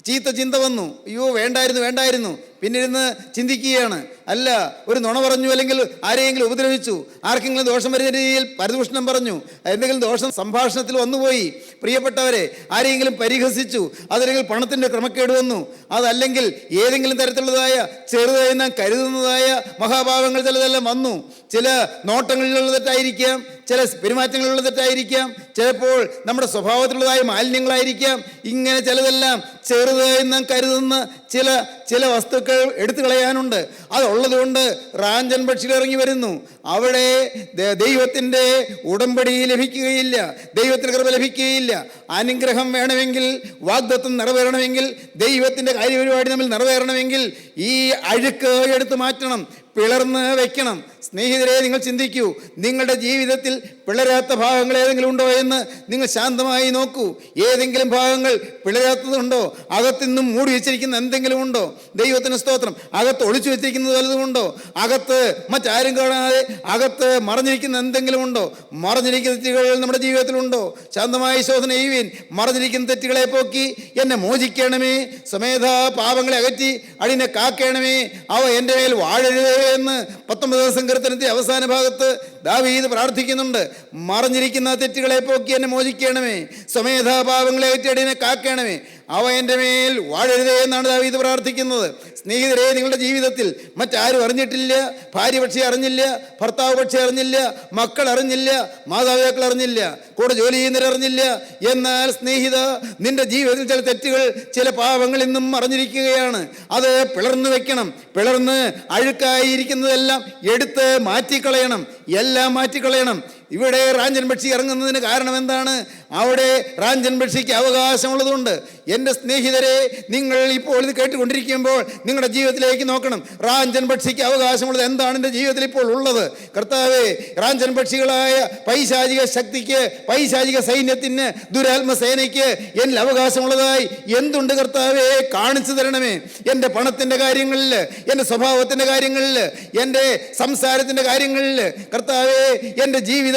ചീത്ത ചിന്ത വന്നു, അയ്യോ വേണ്ടായിരുന്നു, പിന്നിരുന്ന് ചിന്തിക്കുകയാണ്. അല്ല, ഒരു നുണ പറഞ്ഞു, അല്ലെങ്കിൽ ആരെയെങ്കിലും ഉപദ്രവിച്ചു, ആർക്കെങ്കിലും ദോഷം വരുന്ന രീതിയിൽ പരദൂഷണം പറഞ്ഞു, എന്തെങ്കിലും ദോഷം സംഭാഷണത്തിൽ വന്നുപോയി. പ്രിയപ്പെട്ടവരെ, ആരെയെങ്കിലും പരിഹസിച്ചു, അതല്ലെങ്കിൽ പണത്തിൻ്റെ ക്രമക്കേട് വന്നു, അതല്ലെങ്കിൽ ഏതെങ്കിലും തരത്തിലുള്ളതായ ചെറുതായി നാം കരുതുന്നതായ മഹാഭാവങ്ങൾ ചിലതെല്ലാം വന്നു. ചില നോട്ടങ്ങളിലുള്ള തെറ്റായിരിക്കാം, ചില പെരുമാറ്റങ്ങളിലുള്ള തെറ്റായിരിക്കാം, ചിലപ്പോൾ നമ്മുടെ സ്വഭാവത്തിലുള്ളതായ മാലിന്യങ്ങളായിരിക്കാം. ഇങ്ങനെ ചിലതെല്ലാം ചെറുതായി നാം കരുതുന്ന ചില വസ്തുക്കൾ എടുത്തു കളയാനുണ്ട്. അതുള്ളത് കൊണ്ട് റാഞ്ചൻ പക്ഷികൾ ഇറങ്ങി വരുന്നു. അവിടെ ദൈവത്തിൻ്റെ ഉടമ്പടി ലഭിക്കുകയില്ല, ദൈവത്തിൻ്റെ കൃപ ലഭിക്കുകയില്ല. അനുഗ്രഹം വേണമെങ്കിൽ, വാഗ്ദത്തം നിറവേറണമെങ്കിൽ, ദൈവത്തിൻ്റെ കാര്യപരിപാടി നമ്മൾ നിറവേറണമെങ്കിൽ ഈ അഴുക്ക് എടുത്തു മാറ്റണം, പിളർന്ന് വയ്ക്കണം. സ്നേഹിതരെ, നിങ്ങൾ ചിന്തിക്കൂ, നിങ്ങളുടെ ജീവിതത്തിൽ പിളരാത്ത ഭാഗങ്ങൾ ഏതെങ്കിലും ഉണ്ടോ എന്ന് നിങ്ങൾ ശാന്തമായി നോക്കൂ. ഏതെങ്കിലും ഭാഗങ്ങൾ പിളരാത്തതുണ്ടോ? അകത്തുനിന്നും മൂടി വെച്ചിരിക്കുന്ന എന്തെങ്കിലും എന്തെങ്കിലും ഉണ്ടോ? ദൈവത്തിന് സ്തോത്രം. അകത്ത് ഒളിച്ചു വെച്ചിരിക്കുന്നത് വല്ലതുമുണ്ടോ? അകത്ത് മറ്റാരും കാണാതെ അകത്ത് മറഞ്ഞിരിക്കുന്ന എന്തെങ്കിലും ഉണ്ടോ? മറഞ്ഞിരിക്കുന്ന തെറ്റുകൾ നമ്മുടെ ജീവിതത്തിലുണ്ടോ? ശാന്തമായി ശോധന ചെയ്യുവിൻ. മറഞ്ഞിരിക്കുന്ന തെറ്റുകളെ പോക്കി എന്നെ മോചിക്കണമേ, സമേത പാപങ്ങളെ അകറ്റി അടിനെ കാക്കണമേ, അവ എൻ്റെ മേൽ വാഴരുതേ എന്ന് 19 സങ്കീർത്തനത്തിന്റെ അവസാന ഭാഗത്ത് ദാവീദ് പ്രാർത്ഥിക്കുന്നുണ്ട്. മറഞ്ഞിരിക്കുന്ന തെറ്റുകളെ പോക്കി എന്നെ മോചിക്കണമേ, സ്വമേധാ പാപങ്ങളെ അകറ്റി അടിനെ കാക്കണമേ, അവ എൻ്റെ മേൽ വാഴരുതേ എന്നാണ് ദാവീദ് പ്രാർത്ഥിക്കുന്നത്. സ്നേഹിതരെ, നിങ്ങളുടെ ജീവിതത്തിൽ മറ്റാരും അറിഞ്ഞിട്ടില്ല. ഭാര്യ പക്ഷേ അറിഞ്ഞില്ല, ഭർത്താവ് പക്ഷേ അറിഞ്ഞില്ല, മക്കൾ അറിഞ്ഞില്ല, മാതാപിതാക്കൾ അറിഞ്ഞില്ല, കൂടെ ജോലി ചെയ്യുന്നവർ അറിഞ്ഞില്ല. എന്നാൽ സ്നേഹിത, നിന്റെ ജീവിതത്തിൽ ചില തെറ്റുകൾ, ചില പാപങ്ങൾ ഇന്നും അറിഞ്ഞിരിക്കുകയാണ്. അത് പിളർന്നു വെക്കണം. പിളർന്ന് അഴുക്കായിരിക്കുന്നതെല്ലാം എടുത്ത് മാറ്റിക്കളയണം, എല്ലാം മാറ്റിക്കളയണം. ഇവിടെ റാഞ്ചൻ പക്ഷി ഇറങ്ങുന്നതിന് കാരണം എന്താണ്? അവിടെ റാഞ്ചൻ പക്ഷിക്ക് അവകാശമുള്ളതുകൊണ്ട്. എൻ്റെ സ്നേഹിതരെ, നിങ്ങൾ ഇപ്പോൾ ഇത് കേട്ടുകൊണ്ടിരിക്കുമ്പോൾ നിങ്ങളുടെ ജീവിതത്തിലേക്ക് നോക്കണം. റാഞ്ചൻ പക്ഷിക്ക് അവകാശമുള്ളത് എന്താണ് എൻ്റെ ജീവിതത്തിൽ ഇപ്പോൾ ഉള്ളത്? കർത്താവേ, റാഞ്ചൻ പക്ഷികളായ പൈശാചിക ശക്തിക്ക്, പൈശാചിക സൈന്യത്തിന്, ദുരാത്മ സേനയ്ക്ക് എന്നിൽ അവകാശമുള്ളതായി എന്തുണ്ട് കർത്താവേ? കാണിച്ചു തരണമേ. എൻ്റെ പണത്തിൻ്റെ കാര്യങ്ങളിൽ, എൻ്റെ സ്വഭാവത്തിൻ്റെ കാര്യങ്ങളിൽ, എൻ്റെ സംസാരത്തിൻ്റെ കാര്യങ്ങളിൽ, കർത്താവേ, എൻ്റെ ജീവിതത്തിൽ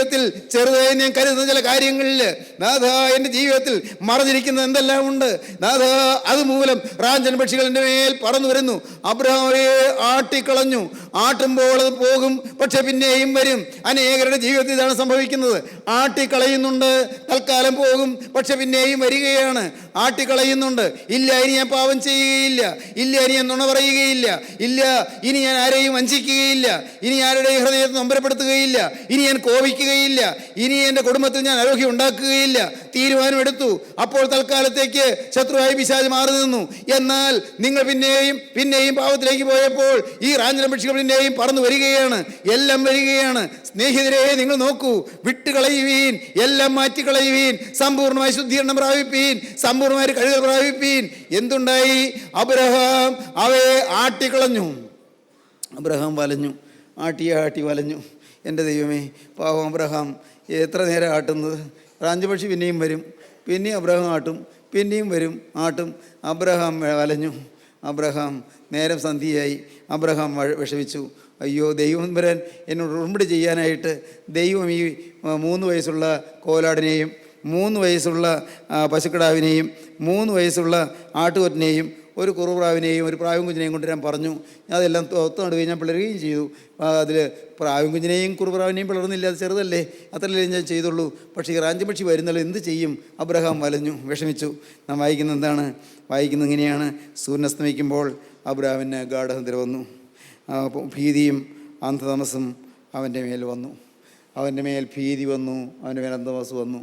ചെറുതായി ഞാൻ കരുതുന്ന ചില കാര്യങ്ങളിൽ, നാഥ, എൻ്റെ ജീവിതത്തിൽ മറഞ്ഞിരിക്കുന്നത് എന്തെല്ലാം ഉണ്ട് നാഥ. അതുമൂലം റാഞ്ചൻ പക്ഷികൾ എൻ്റെ മേൽ പറന്നു വരുന്നു. അബ്രഹാമെ ആട്ടിക്കളഞ്ഞു. ആട്ടുമ്പോൾ അത് പോകും, പക്ഷെ പിന്നെയും വരും. അനേകരുടെ ജീവിതത്തിൽ ഇതാണ് സംഭവിക്കുന്നത്. ആട്ടിക്കളയുന്നുണ്ട്, തൽക്കാലം പോകും, പക്ഷെ പിന്നെയും വരികയാണ്. ആട്ടിക്കളയുന്നുണ്ട്. ഇല്ല, ഇനി ഞാൻ പാപം ചെയ്യുകയില്ല. ഇല്ല, ഇനി ഞാൻ നുണ പറയുകയില്ല. ഇല്ല, ഇനി ഞാൻ ആരെയും വഞ്ചിക്കുകയില്ല. ഇനി ആരുടെയും ഹൃദയത്തെ നൊമ്പരപ്പെടുത്തുകയില്ല. ഇനി ഞാൻ കോപിക്കുകയില്ല. ഇനി എൻ്റെ കുടുംബത്തിൽ ഞാൻ ആരോഗ്യം ഉണ്ടാക്കുകയില്ല. തീരുമാനമെടുത്തു. അപ്പോൾ തൽക്കാലത്തേക്ക് ശത്രുവായി പിശാച് മാറി നിന്നു. എന്നാൽ നിങ്ങൾ പിന്നെയും പാപത്തിലേക്ക് പോയപ്പോൾ ഈ റാഞ്ചൻ പക്ഷികൾ പിന്നെയും പറന്നു വരികയാണ്. എല്ലാം വരികയാണ്. സ്നേഹിതരെ, നിങ്ങൾ നോക്കൂ. വിട്ടുകളയുവീൻ, എല്ലാം മാറ്റിക്കളയുവീൻ, സമ്പൂർണ്ണമായി ശുദ്ധീകരണം പ്രാപിപ്പീൻ, സമ്പൂർണ്ണമായി കഴുകൽ പ്രാപിപ്പീൻ. എന്തുണ്ടായി? അബ്രഹാം അവയെ ആട്ടിക്കളഞ്ഞു. അബ്രഹാം വലഞ്ഞു, ആട്ടി വലഞ്ഞു. എൻ്റെ ദൈവമേ, പാവം അബ്രഹാം എത്ര നേരം ആട്ടുന്നത്? റാഞ്ചപക്ഷി പിന്നെയും വരും, പിന്നെയും അബ്രഹാം ആട്ടും, പിന്നെയും വരും, ആട്ടും. അബ്രഹാം വലഞ്ഞു. അബ്രഹാം നേരം സന്ധ്യയായി. അബ്രഹാം വിഷമിച്ചു. അയ്യോ, ദൈവം വരാൻ എന്നോട് ഉടമ്പടി ചെയ്യാനായിട്ട് ദൈവം ഈ 3 വയസ്സുള്ള കോലാടിനെയും 3 വയസ്സുള്ള പശുക്കിടാവിനെയും 3 വയസ്സുള്ള ആട്ടുകൊറ്റനെയും ഒരു കുറുപ്രാവിനെയും ഒരു പ്രാവും കുഞ്ഞിനെയും കൊണ്ടുവരാൻ പറഞ്ഞു. അതെല്ലാം ഒത്തു നടുകയും ഞാൻ പിളരുകയും ചെയ്തു. അതിൽ പ്രാവും കുഞ്ഞിനെയും കുറുപ്രാവിനെയും പിളർന്നില്ല, അത് ചെറുതല്ലേ, അത്രയല്ലേ ഞാൻ ചെയ്തുള്ളൂ. പക്ഷേ ഈ റാഞ്ചപക്ഷി വരുന്നല്ലോ, എന്ത് ചെയ്യും? അബ്രഹാം വലഞ്ഞു, വിഷമിച്ചു. നാം വായിക്കുന്നത് എന്താണ്? വായിക്കുന്നത് ഇങ്ങനെയാണ്: സൂര്യനസ്തമിക്കുമ്പോൾ അബ്രഹാമിന് ഗാഠനിദ്ര വന്നു, ഭീതിയും അന്ധതമസ്സും അവൻ്റെ മേൽ വന്നു. അവൻ്റെ മേൽ ഭീതി വന്നു, അവൻ്റെ മേൽ അന്ധതമസ്സ് വന്നു.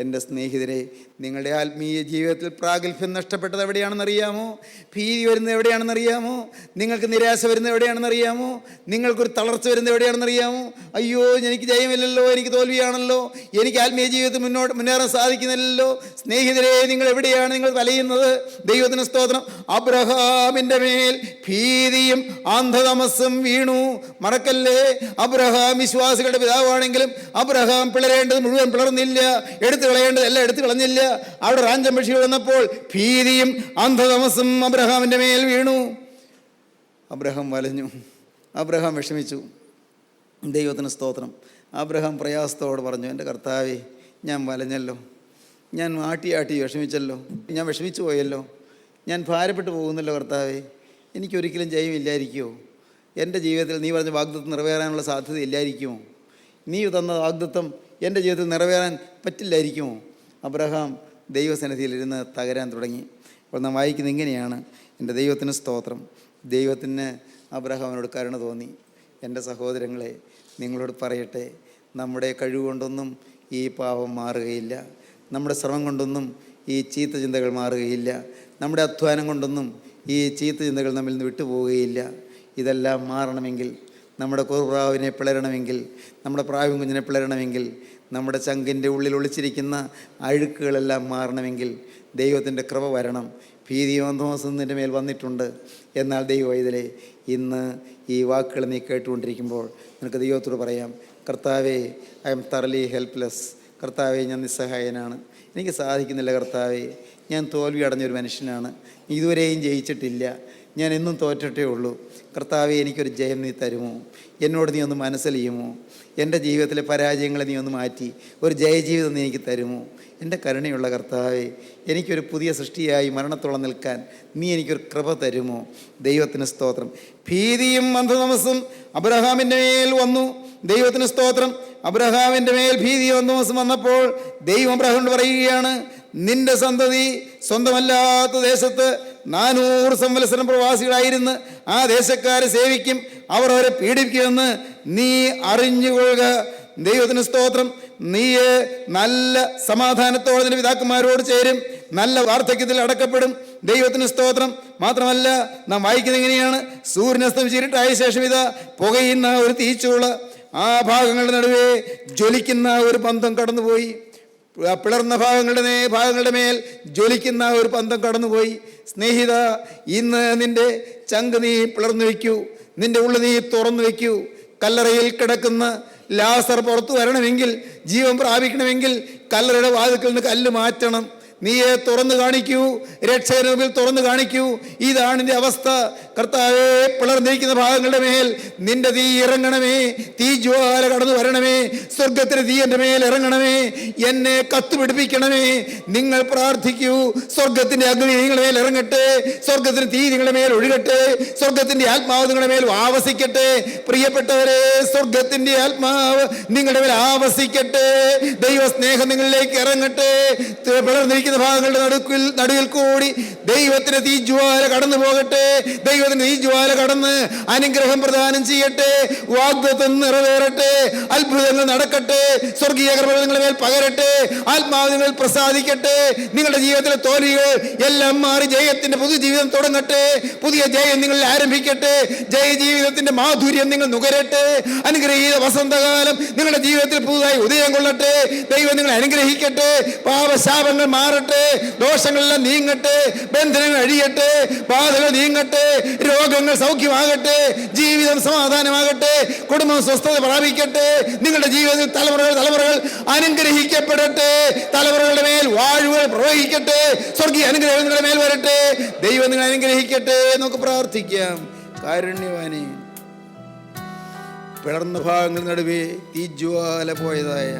എൻ്റെ സ്നേഹിതരെ, നിങ്ങളുടെ ആത്മീയ ജീവിതത്തിൽ പ്രാഗൽഭ്യം നഷ്ടപ്പെട്ടത് എവിടെയാണെന്നറിയാമോ? ഭീതി വരുന്നത് എവിടെയാണെന്നറിയാമോ? നിങ്ങൾക്ക് നിരാശ വരുന്നത് എവിടെയാണെന്നറിയാമോ? നിങ്ങൾക്കൊരു തളർച്ച വരുന്നത് എവിടെയാണെന്നറിയാമോ? അയ്യോ, എനിക്ക് ജയമില്ലല്ലോ, എനിക്ക് തോൽവിയാണല്ലോ, എനിക്ക് ആത്മീയ ജീവിതത്തിൽ മുന്നേറാൻ സാധിക്കുന്നില്ലല്ലോ. സ്നേഹിതരെ, നിങ്ങൾ എവിടെയാണ് നിങ്ങൾ വലയുന്നത്? ദൈവത്തിന് സ്തോത്രം. അബ്രഹാമിൻ്റെ മേൽ ഭീതിയും അന്ധതമസ്സും വീണു. മറക്കല്ലേ, അബ്രഹാം വിശ്വാസികളുടെ പിതാവാണെങ്കിലും അബ്രഹാം പിളരേണ്ടത് മുഴുവൻ പിളർന്നില്ല, എടുത്തു കളയേണ്ടതെല്ലാം എടുത്തു കളഞ്ഞില്ല. അവിടെ റാഞ്ചൻ പക്ഷികൾ വന്നപ്പോൾ ഭീതിയും അന്ധതമസ്സും അബ്രഹാമിൻ്റെ മേൽ വീണു. അബ്രഹാം വലഞ്ഞു, അബ്രഹാം വിഷമിച്ചു. ദൈവത്തിന് സ്തോത്രം. അബ്രഹാം പ്രയാസത്തോട് പറഞ്ഞു: എൻ്റെ കർത്താവേ, ഞാൻ വലഞ്ഞല്ലോ, ഞാൻ ആട്ടി വിഷമിച്ചല്ലോ, ഞാൻ വിഷമിച്ചു പോയല്ലോ, ഞാൻ ഭാരപ്പെട്ടു പോകുന്നല്ലോ കർത്താവേ, എനിക്കൊരിക്കലും ജയമില്ലായിരിക്കുമോ? എൻ്റെ ജീവിതത്തിൽ നീ പറഞ്ഞ വാഗ്ദത്തം നിറവേറാനുള്ള സാധ്യത ഇല്ലായിരിക്കുമോ? നീ തന്ന വാഗ്ദത്തം എൻ്റെ ജീവിതത്തിൽ നിറവേറാൻ പറ്റില്ലായിരിക്കുമോ? അബ്രഹാം ദൈവസന്നിധിയിലിരുന്ന് തകരാൻ തുടങ്ങി. അപ്പോൾ നാം വായിക്കുന്നത് ഇങ്ങനെയാണ്: എൻ്റെ ദൈവത്തിന് സ്തോത്രം. ദൈവത്തിന് അബ്രഹാമിനോട് കരുണ തോന്നി. എൻ്റെ സഹോദരങ്ങളെ, നിങ്ങളോട് പറയട്ടെ, നമ്മുടെ കഴിവുകൊണ്ടൊന്നും ഈ പാപം മാറുകയില്ല. നമ്മുടെ ശ്രമം കൊണ്ടൊന്നും ഈ ചീത്ത ചിന്തകൾ മാറുകയില്ല. നമ്മുടെ അധ്വാനം കൊണ്ടൊന്നും ഈ ചീത്ത ചിന്തകൾ നമ്മിൽ നിന്ന് വിട്ടുപോവുകയില്ല. ഇതെല്ലാം മാറണമെങ്കിൽ, നമ്മുടെ കുറുപ്രാവിനെ പിളരണമെങ്കിൽ, നമ്മുടെ പ്രാവും കുഞ്ഞിനെ പിളരണമെങ്കിൽ, നമ്മുടെ ചങ്കിൻ്റെ ഉള്ളിൽ ഒളിച്ചിരിക്കുന്ന അഴുക്കുകളെല്ലാം മാറണമെങ്കിൽ ദൈവത്തിൻ്റെ കൃപ വരണം. ഭീതിയും അന്ധതമസ്സും നിൻ്റെ മേൽ വന്നിട്ടുണ്ട്. എന്നാൽ ദൈവവൈതലേ, ഇന്ന് ഈ വാക്കുകൾ നീ കേട്ടുകൊണ്ടിരിക്കുമ്പോൾ നിനക്ക് ദൈവത്തോട് പറയാം: കർത്താവേ, ഐ എം തറലി ഹെൽപ്ലെസ്. കർത്താവേ, ഞാൻ നിസ്സഹായനാണ്, എനിക്ക് സാധിക്കുന്നില്ല കർത്താവേ. ഞാൻ തോൽവി അടഞ്ഞൊരു മനുഷ്യനാണ്, ഇതുവരെയും ജയിച്ചിട്ടില്ല, ഞാൻ എന്നും തോറ്റിട്ടേ ഉള്ളൂ. കർത്താവെ, എനിക്കൊരു ജയം നീ തരുമോ? എന്നോട് നീ ഒന്ന് മനസ്സലിയുമോ? എൻ്റെ ജീവിതത്തിലെ പരാജയങ്ങളെ നീ ഒന്ന് മാറ്റി ഒരു ജയജീവിതം നീ എനിക്ക് തരുമോ? എൻ്റെ കരുണയുള്ള കർത്താവെ, എനിക്കൊരു പുതിയ സൃഷ്ടിയായി മരണത്തോളം നിൽക്കാൻ നീ എനിക്കൊരു കൃപ തരുമോ? ദൈവത്തിന് സ്തോത്രം. ഭീതിയും അന്ധതമസ്സും അബ്രഹാമിൻ്റെ മേൽ വന്നു. ദൈവത്തിന് സ്തോത്രം. അബ്രഹാമിൻ്റെ മേൽ ഭീതിയും അന്ധതമസ്സും വന്നപ്പോൾ ദൈവം അബ്രഹാമിനോട് പറയുകയാണ്, നിന്റെ സന്തതി സ്വന്തമല്ലാത്ത ദേശത്ത് 400 സംവത്സരം പ്രവാസികളായിരുന്ന് ആ ദേശക്കാരെ സേവിക്കും, അവർ അവരെ പീഡിപ്പിക്കുമെന്ന് നീ അറിഞ്ഞുകൊള്ളുക. ദൈവത്തിന് സ്തോത്രം. നീ നല്ല സമാധാനത്തോടെ നിന്റെ പിതാക്കന്മാരോട് ചേരും, നല്ല വാർദ്ധക്യത്തിൽ അടക്കപ്പെടും. ദൈവത്തിന് സ്തോത്രം. മാത്രമല്ല, നാം വായിക്കുന്നത് എങ്ങനെയാണ്? സൂര്യനസ്തമിച്ചിട്ടായ ശേഷം ഇതാ പുകയുന്ന ഒരു തീച്ചൂള് ആ ഭാഗങ്ങളുടെ നടുവേ ജ്വലിക്കുന്ന ഒരു പന്തം കടന്നുപോയി. പിളർന്ന ഭാഗങ്ങളുടെ മേൽ ജ്വലിക്കുന്ന ഒരു പന്തം കടന്നുപോയി. സ്നേഹിത, ഇന്ന് നിന്റെ ചങ്ക് നീ പിളർന്നു വയ്ക്കൂ, നിന്റെ ഉള്ളിൽ നീ തുറന്നു വയ്ക്കൂ. കല്ലറയിൽ കിടക്കുന്ന ലാസർ പുറത്തു വരണമെങ്കിൽ, ജീവൻ പ്രാപിക്കണമെങ്കിൽ കല്ലറയുടെ വാതിൽക്കൽ നിന്ന് കല്ല് മാറ്റണം. നീയെ തുറന്നു കാണിക്കൂ, രക്ഷകന്റെ മുമ്പിൽ തുറന്നു കാണിക്കൂ. ഇതാണ് നിന്റെ അവസ്ഥ. കർത്താവേ, പിളർന്നിരിക്കുന്ന ഭാഗങ്ങളുടെ മേൽ നിന്റെ തീ ഇറങ്ങണമേ, തീ ജ്വാല കടന്നു വരണമേ, സ്വർഗത്തിന് തീ എൻ്റെ മേൽ ഇറങ്ങണമേ, എന്നെ കത്തുപിടിപ്പിക്കണമേ. നിങ്ങൾ പ്രാർത്ഥിക്കൂ, സ്വർഗത്തിന്റെ അഗ്നി നിങ്ങളുടെ മേൽ ഇറങ്ങട്ടെ, സ്വർഗത്തിന് തീ നിങ്ങളുടെ മേൽ ഒഴുകട്ടെ, സ്വർഗത്തിന്റെ ആത്മാവ് നിങ്ങളുടെ മേൽ ആവസിക്കട്ടെ. പ്രിയപ്പെട്ടവരെ, സ്വർഗത്തിന്റെ ആത്മാവ് നിങ്ങളുടെ മേൽ ആവസിക്കട്ടെ, ദൈവസ്നേഹം നിങ്ങളിലേക്ക് ഇറങ്ങട്ടെ. പിളർന്നിരിക്കുന്ന ഭാഗങ്ങളുടെ നടുവിൽ കൂടി ദൈവത്തിന്റെ തീജ്വാല കടന്നു പോകട്ടെ, ദൈവത്തിന്റെ തീജ്വാല കടന്ന് അനുഗ്രഹം പ്രദാനം ചെയ്യട്ടെ, വാഗ്ദത്തം നിറവേറട്ടെ, അത്ഭുതങ്ങൾ നടക്കട്ടെ, സ്വർഗീയ കൃപ നിങ്ങളുടെ മേൽ പകരട്ടെ, ആത്മാവ് നിങ്ങൾ പ്രസാദിക്കട്ടെ. നിങ്ങളുടെ ജീവിതത്തിലെ തോൽവികൾ എല്ലാം മാറി ജയത്തിന്റെ പുതുജീവിതം തുടങ്ങട്ടെ, പുതിയ ജയം നിങ്ങൾ ആരംഭിക്കട്ടെ, ജയജീവിതത്തിന്റെ മാധുര്യം നിങ്ങൾ നുകരട്ടെ. അനുഗ്രഹീത വസന്തകാലം നിങ്ങളുടെ ജീവിതത്തിൽ പുതുതായി ഉദയം കൊള്ളട്ടെ. ദൈവം നിങ്ങളെ അനുഗ്രഹിക്കട്ടെ. പാപശാപങ്ങൾ മാറട്ടെ, ദോഷങ്ങളെല്ലാം നീങ്ങട്ടെ, ബന്ധനങ്ങൾ അഴിയട്ടെ, ബാധകൾ നീങ്ങട്ടെ, രോഗങ്ങൾ സൗഖ്യമാകട്ടെ, ജീവിതം സമാധാനമാകട്ടെ, കുടുംബം സ്വസ്ഥത പ്രാപിക്കട്ടെ. നിങ്ങളുടെ ജീവിതത്തിൽ തലമുറകൾ അനുഗ്രഹിക്കപ്പെടട്ടെ, തലമുറകളുടെ മേൽ വാഴുകൾ പ്രവഹിക്കട്ടെ, സ്വർഗീയ അനുഗ്രഹം നിങ്ങളുടെ മേൽ വരട്ടെ. ദൈവം നിങ്ങളെ അനുഗ്രഹിക്കട്ടെ. നമുക്ക് പ്രാർത്ഥിക്കാം. കാരുണ്യവാനേ, പിളർന്ന ഭാഗങ്ങൾ നടുവേ തീജ്വാല പോയതായ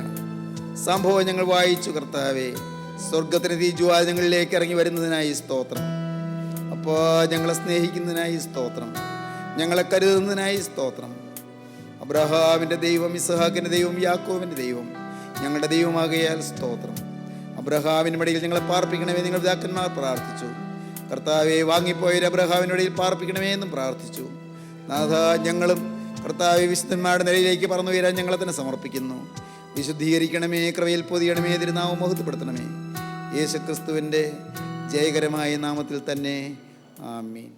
സംഭവം ഞങ്ങൾ വായിച്ചു. കർത്താവേ, സ്വർഗത്തിന് തീജ്വാല ഞങ്ങളിലേക്ക് ഇറങ്ങി വരുന്നതിനായി സ്തോത്രം. അപ്പോൾ ഞങ്ങളെ സ്നേഹിക്കുന്നതിനായി സ്തോത്രം, ഞങ്ങളെ കരുതുന്നതിനായി സ്തോത്രം. അബ്രഹാമിൻ്റെ ദൈവം, ഇസ്ഹാക്കിൻ്റെ ദൈവം, യാക്കോബിൻ്റെ ദൈവം ഞങ്ങളുടെ ദൈവമാകയാൽ സ്തോത്രം. അബ്രഹാമിൻ്റെ മടിയിൽ ഞങ്ങളെ പാർപ്പിക്കണമേ നിങ്ങൾ പിതാക്കന്മാർ പ്രാർത്ഥിച്ചു. കർത്താവെ, വാങ്ങിപ്പോയൊരു അബ്രഹാമിൻ്റെ മടിയിൽ പാർപ്പിക്കണമേ എന്നും പ്രാർത്ഥിച്ചു. നാഥ, ഞങ്ങളും കർത്താവെ വിശുദ്ധന്മാരുടെ നിലയിലേക്ക് പറന്നു ഉയരാൻ ഞങ്ങളെ തന്നെ സമർപ്പിക്കുന്നു. വിശുദ്ധീകരിക്കണമേ, കൃപയിൽ പൊതിയണമേ, തിരുനാമം മഹത്വപ്പെടുത്തണമേ. യേശുക്രിസ്തുവിൻ്റെ ജയകരമായ നാമത്തിൽ തന്നെ. ആമീൻ.